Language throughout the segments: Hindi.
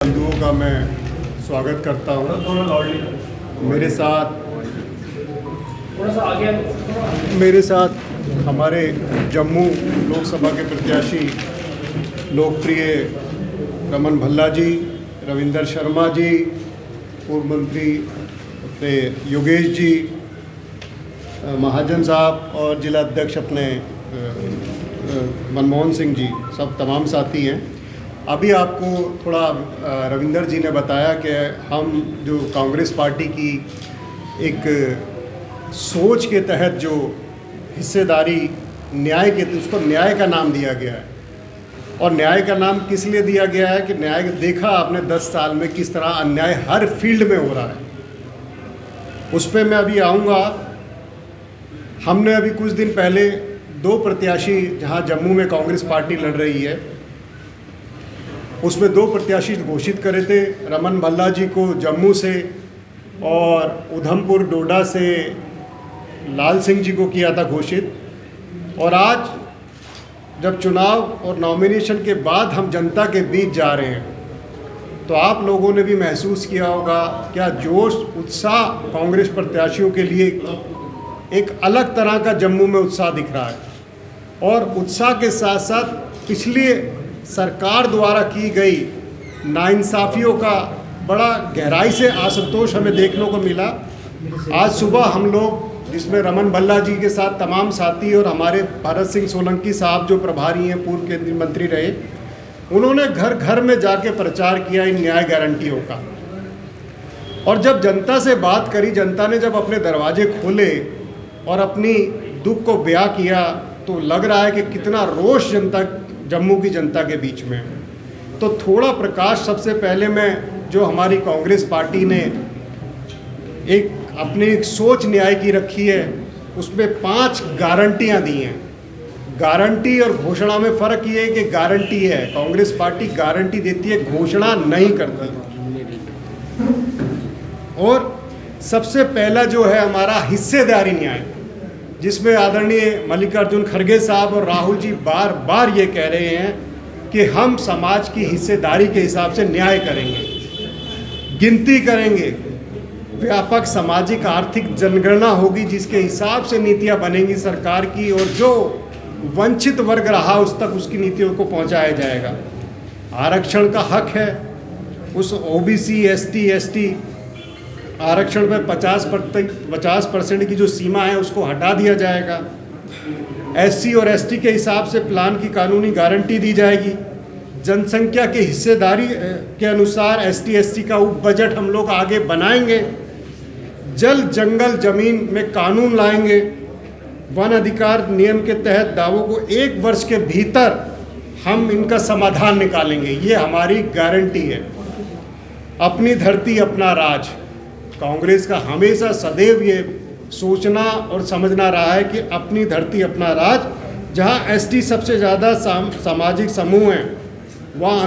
बंधुओं का मैं स्वागत करता हूँ। मेरे साथ हमारे जम्मू लोकसभा के प्रत्याशी लोकप्रिय रमन भल्ला जी, रविंदर शर्मा जी, पूर्व मंत्री अपने योगेश जी, महाजन साहब और जिला अध्यक्ष अपने मनमोहन सिंह जी, सब तमाम साथी हैं। अभी आपको थोड़ा रविंदर जी ने बताया कि हम जो कांग्रेस पार्टी की एक सोच के तहत जो हिस्सेदारी न्याय के, उसको न्याय का नाम दिया गया है। और न्याय का नाम किस लिए दिया गया है कि न्याय देखा आपने 10 साल में किस तरह अन्याय हर फील्ड में हो रहा है। उस पर मैं अभी आऊँगा। हमने अभी कुछ दिन पहले 2 प्रत्याशी, जहाँ जम्मू में कांग्रेस पार्टी लड़ रही है, उसमें 2 प्रत्याशी घोषित करे थे। रमन भल्ला जी को जम्मू से और उधमपुर डोडा से लाल सिंह जी को किया था घोषित। और आज जब चुनाव और नॉमिनेशन के बाद हम जनता के बीच जा रहे हैं, तो आप लोगों ने भी महसूस किया होगा क्या जोश उत्साह कांग्रेस प्रत्याशियों के लिए एक अलग तरह का जम्मू में उत्साह दिख रहा है। और उत्साह के साथ साथ पिछली सरकार द्वारा की गई नाइंसाफ़ियों का बड़ा गहराई से असंतोष हमें देखने को मिला। आज सुबह हम लोग, जिसमें रमन भल्ला जी के साथ तमाम साथी और हमारे भरत सिंह सोलंकी साहब जो प्रभारी हैं, पूर्व केंद्रीय मंत्री रहे, उन्होंने घर घर में जाके प्रचार किया इन न्याय गारंटियों का। और जब जनता से बात करी, जनता ने जब अपने दरवाजे खोले और अपनी दुख को बयां किया, तो लग रहा है कि कितना रोष जनता, जम्मू की जनता के बीच में। तो थोड़ा प्रकाश सबसे पहले मैं, जो हमारी कांग्रेस पार्टी ने एक अपनी एक सोच न्याय की रखी है, उसमें 5 गारंटियां दी हैं। गारंटी और घोषणा में फ़र्क ये है कि गारंटी है, कांग्रेस पार्टी गारंटी देती है, घोषणा नहीं करती। और सबसे पहला जो है हमारा हिस्सेदारी न्याय, जिसमें आदरणीय मल्लिकार्जुन खड़गे साहब और राहुल जी बार बार ये कह रहे हैं कि हम समाज की हिस्सेदारी के हिसाब से न्याय करेंगे, गिनती करेंगे, व्यापक सामाजिक आर्थिक जनगणना होगी, जिसके हिसाब से नीतियां बनेंगी सरकार की, और जो वंचित वर्ग रहा उस तक उसकी नीतियों को पहुंचाया जाएगा। आरक्षण का हक है, उस ओबीसी एसटी एसटी आरक्षण में 50% की जो सीमा है उसको हटा दिया जाएगा। एससी और एसटी के हिसाब से प्लान की कानूनी गारंटी दी जाएगी। जनसंख्या के हिस्सेदारी के अनुसार एसटी एससी का उप बजट हम लोग आगे बनाएंगे। जल जंगल जमीन में कानून लाएंगे। वन अधिकार नियम के तहत दावों को 1 वर्ष के भीतर हम इनका समाधान निकालेंगे। ये हमारी गारंटी है। अपनी धरती अपना राज, कांग्रेस का हमेशा सदैव ये सोचना और समझना रहा है कि अपनी धरती अपना राज। जहां एसटी सबसे ज़्यादा सामाजिक समूह हैं, वहाँ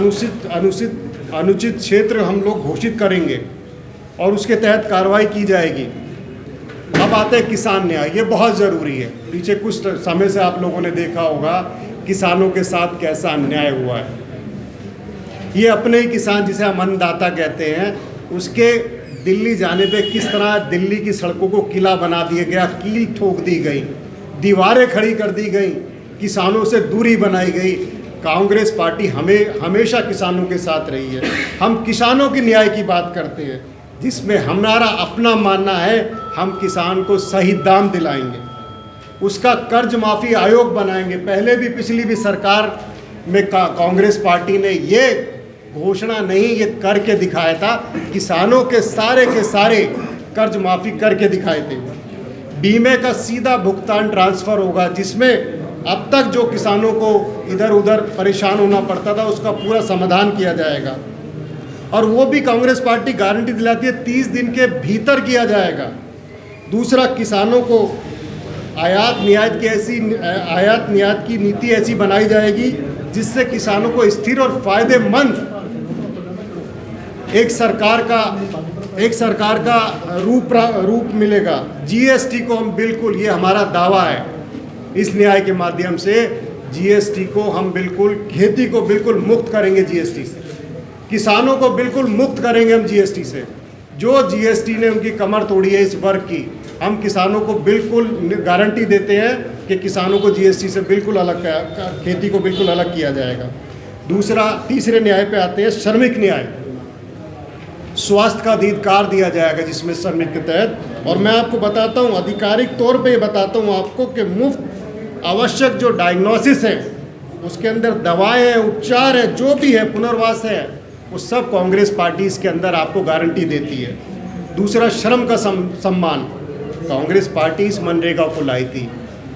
अनुचित क्षेत्र हम लोग घोषित करेंगे और उसके तहत कार्रवाई की जाएगी। अब आते हैं किसान न्याय। ये बहुत ज़रूरी है। पीछे कुछ समय से आप लोगों ने देखा होगा किसानों के साथ कैसा अन्याय हुआ है। ये अपने ही किसान, जिसे हम अन्नदाता कहते हैं, उसके दिल्ली जाने पे किस तरह दिल्ली की सड़कों को किला बना दिया गया, कील ठोक दी गई, दीवारें खड़ी कर दी गई, किसानों से दूरी बनाई गई। कांग्रेस पार्टी हमेशा किसानों के साथ रही है। हम किसानों की न्याय की बात करते हैं, जिसमें हमारा अपना मानना है हम किसान को सही दाम दिलाएंगे, उसका कर्ज माफ़ी आयोग बनाएंगे। पहले भी, पिछली भी सरकार में कांग्रेस पार्टी ने ये घोषणा नहीं, ये करके दिखाया था। किसानों के सारे कर्ज माफ़ी करके दिखाए थे। बीमे का सीधा भुगतान ट्रांसफ़र होगा, जिसमें अब तक जो किसानों को इधर उधर परेशान होना पड़ता था उसका पूरा समाधान किया जाएगा। और वो भी कांग्रेस पार्टी गारंटी दिलाती है 30 दिन के भीतर किया जाएगा। दूसरा, किसानों को आयात निर्यात की नीति ऐसी बनाई जाएगी जिससे किसानों को स्थिर और फायदेमंद एक सरकार का रूप मिलेगा। जीएसटी को हम बिल्कुल, ये हमारा दावा है, इस न्याय के माध्यम से जीएसटी को हम बिल्कुल, खेती को बिल्कुल मुक्त करेंगे जीएसटी से। किसानों को बिल्कुल मुक्त करेंगे हम जीएसटी से। जो जीएसटी ने उनकी कमर तोड़ी है इस वर्ग की, हम किसानों को बिल्कुल गारंटी देते हैं कि किसानों को जीएसटी से बिल्कुल अलग, खेती को बिल्कुल अलग किया जाएगा। दूसरा, तीसरे न्याय पे आते हैं, श्रमिक न्याय। स्वास्थ्य का अधिकार दिया जाएगा जिसमें श्रमिक के तहत, और मैं आपको बताता हूँ, आधिकारिक तौर पे बताता हूँ आपको कि मुफ्त आवश्यक जो डायग्नोसिस है, उसके अंदर दवाएं हैं, उपचार है, जो भी है, पुनर्वास है, वो सब कांग्रेस पार्टी इसके अंदर आपको गारंटी देती है। दूसरा, श्रम का सम्मान। कांग्रेस पार्टी इस मनरेगा को लाई थी,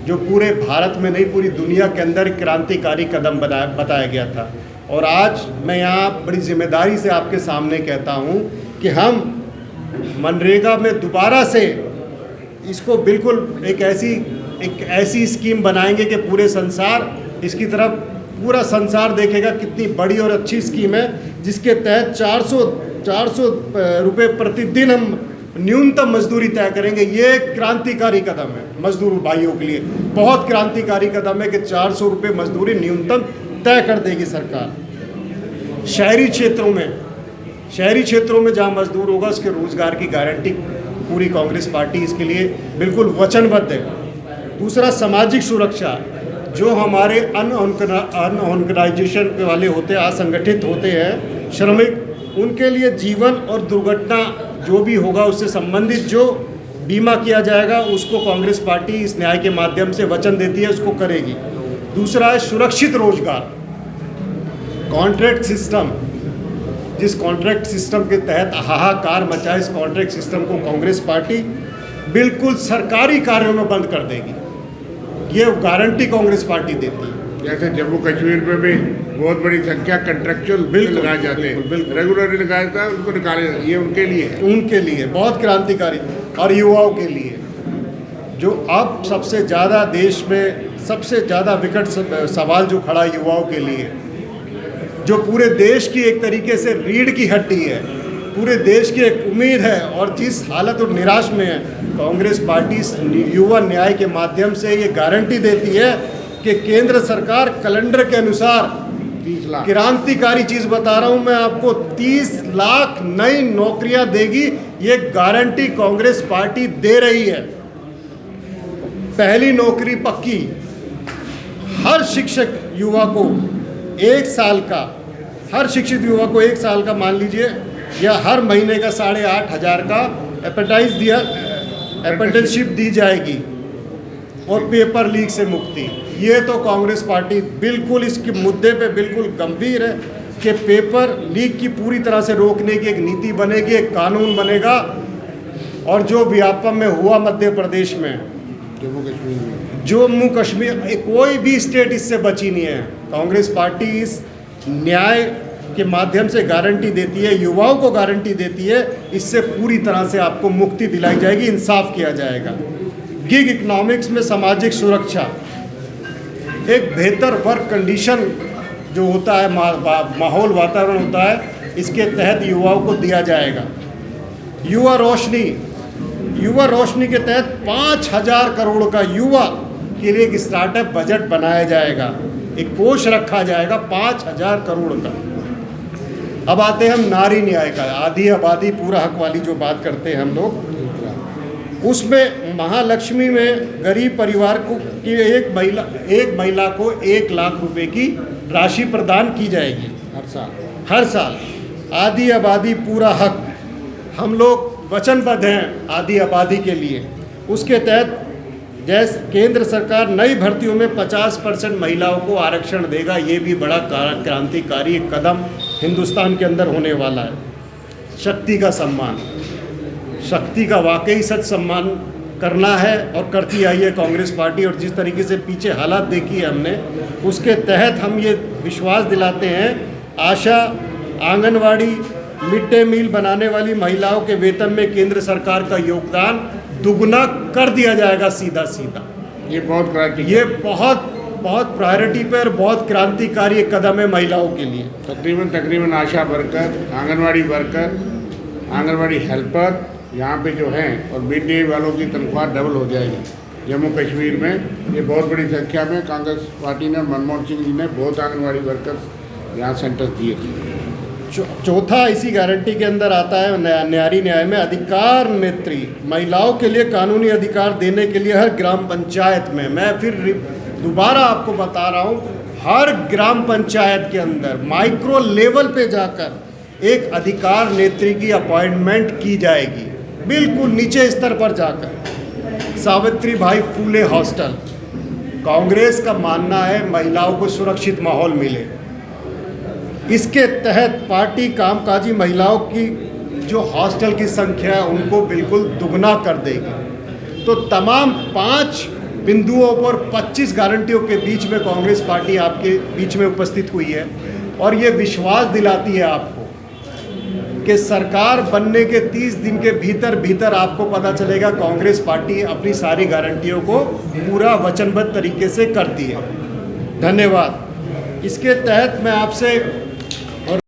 जो पूरे भारत में नहीं पूरी दुनिया के अंदर क्रांतिकारी कदम बताया गया था। और आज मैं यहाँ बड़ी जिम्मेदारी से आपके सामने कहता हूँ कि हम मनरेगा में दोबारा से इसको बिल्कुल एक ऐसी स्कीम बनाएंगे कि पूरे संसार इसकी तरफ, पूरा संसार देखेगा कितनी बड़ी और अच्छी स्कीम है, जिसके तहत 400 रुपये प्रतिदिन हम न्यूनतम मजदूरी तय करेंगे। ये क्रांतिकारी कदम है मजदूर भाइयों के लिए, बहुत क्रांतिकारी कदम है कि 400 रुपये मजदूरी न्यूनतम तय कर देगी सरकार। शहरी क्षेत्रों में जहाँ मजदूर होगा उसके रोजगार की गारंटी पूरी कांग्रेस पार्टी इसके लिए बिल्कुल वचनबद्ध है। दूसरा, सामाजिक सुरक्षा। जो हमारे अनऑर्गेनाइजेशन वाले होते हैं, असंगठित होते हैं श्रमिक, उनके लिए जीवन और दुर्घटना जो भी होगा उससे संबंधित जो बीमा किया जाएगा, उसको कांग्रेस पार्टी इस न्याय के माध्यम से वचन देती है, उसको करेगी। दूसरा है सुरक्षित रोजगार। कॉन्ट्रैक्ट सिस्टम, जिस कॉन्ट्रैक्ट सिस्टम के तहत हाहाकार मचा, इस कॉन्ट्रैक्ट सिस्टम को कांग्रेस पार्टी बिल्कुल सरकारी कार्यों में बंद कर देगी। ये गारंटी कांग्रेस पार्टी देती है। जैसे जम्मू कश्मीर में भी बहुत बड़ी संख्या कंट्रेक्चुअल बिल लगाए जाते हैं, रेगुलरली लगाया जाता है, उनको निकाले, ये उनके लिए है। उनके लिए बहुत क्रांतिकारी, और युवाओं के लिए जो अब सबसे ज़्यादा देश में सबसे ज़्यादा विकट सवाल जो खड़ा युवाओं के लिए, जो पूरे देश की एक तरीके से रीढ़ की हड्डी है, पूरे देश की एक उम्मीद है, और जिस हालत और निराश में है, कांग्रेस पार्टी युवा न्याय के माध्यम से ये गारंटी देती है कि केंद्र सरकार कैलेंडर के अनुसार 30 लाख, क्रांतिकारी चीज़ बता रहा हूँ मैं आपको, 30 लाख नई नौकरियां देगी। ये गारंटी कांग्रेस पार्टी दे रही है। पहली नौकरी पक्की, हर शिक्षक युवा को 1 साल का, हर शिक्षित युवा को 1 साल का मान लीजिए, या हर महीने का 8,500 का अप्रेंटिसशिप दी जाएगी, और पेपर लीक से मुक्ति। ये तो कांग्रेस पार्टी बिल्कुल इसके मुद्दे पे बिल्कुल गंभीर है कि पेपर लीक की पूरी तरह से रोकने की एक नीति बनेगी, एक कानून बनेगा। और जो व्यापम में हुआ मध्य प्रदेश में, जम्मू कश्मीर, कोई भी स्टेट इससे बची नहीं है। कांग्रेस पार्टी इस न्याय के माध्यम से गारंटी देती है, युवाओं को गारंटी देती है, इससे पूरी तरह से आपको मुक्ति दिलाई जाएगी, इंसाफ किया जाएगा। गिग इकोनॉमिक्स में सामाजिक सुरक्षा, एक बेहतर वर्क कंडीशन जो होता है, माहौल वातावरण होता है, इसके तहत युवाओं को दिया जाएगा। युवा रोशनी के तहत 5,000 करोड़ का युवा के लिए एक स्टार्टअप बजट बनाया जाएगा, एक कोष रखा जाएगा 5,000 करोड़ का। अब आते हैं हम नारी न्याय का, आधी आबादी पूरा हक वाली जो बात करते हैं हम लोग, उसमें महालक्ष्मी में गरीब परिवार को की एक महिला को 1 लाख रुपए की राशि प्रदान की जाएगी हर साल। आधी आबादी पूरा हक, हम लोग वचनबद्ध हैं आधी आबादी के लिए। उसके तहत जैसे केंद्र सरकार नई भर्तियों में 50% महिलाओं को आरक्षण देगा, ये भी बड़ा क्रांतिकारी कदम हिंदुस्तान के अंदर होने वाला है। शक्ति का सम्मान, शक्ति का वाकई सच सम्मान करना है और करती आई है कांग्रेस पार्टी। और जिस तरीके से पीछे हालात देखी है हमने, उसके तहत हम ये विश्वास दिलाते हैं, आशा, आंगनवाड़ी, मिड डे मील बनाने वाली महिलाओं के वेतन में केंद्र सरकार का योगदान दुगना कर दिया जाएगा सीधा। ये बहुत प्रायोरिटी पर बहुत क्रांतिकारी कदम है महिलाओं के लिए। तकरीबन ASHA worker, anganwadi worker, anganwadi helper यहाँ पे जो हैं, और मिड डे वालों की तनख्वाह डबल हो जाएगी जम्मू कश्मीर में। ये बहुत बड़ी संख्या में कांग्रेस पार्टी ने, मनमोहन सिंह जी ने बहुत आंगनवाड़ी वर्कर्स यहाँ सेंटर्स दिए थे। चौथा इसी गारंटी के अंदर आता है न्यारी न्याय में अधिकार नेत्री, महिलाओं के लिए कानूनी अधिकार देने के लिए हर ग्राम पंचायत में, मैं फिर दोबारा आपको बता रहा हूँ, हर ग्राम पंचायत के अंदर माइक्रो लेवल पे जाकर एक अधिकार नेत्री की अपॉइंटमेंट की जाएगी, बिल्कुल नीचे स्तर पर जाकर। सावित्री भाई फूले हॉस्टल, कांग्रेस का मानना है महिलाओं को सुरक्षित माहौल मिले, इसके तहत पार्टी कामकाजी महिलाओं की जो हॉस्टल की संख्या है उनको बिल्कुल दुगना कर देगी। तो तमाम 5 बिंदुओं पर 25 गारंटियों के बीच में कांग्रेस पार्टी आपके बीच में उपस्थित हुई है और ये विश्वास दिलाती है आपको कि सरकार बनने के 30 दिन के भीतर भीतर आपको पता चलेगा कांग्रेस पार्टी अपनी सारी गारंटियों को पूरा वचनबद्ध तरीके से करती है। धन्यवाद। इसके तहत मैं आपसे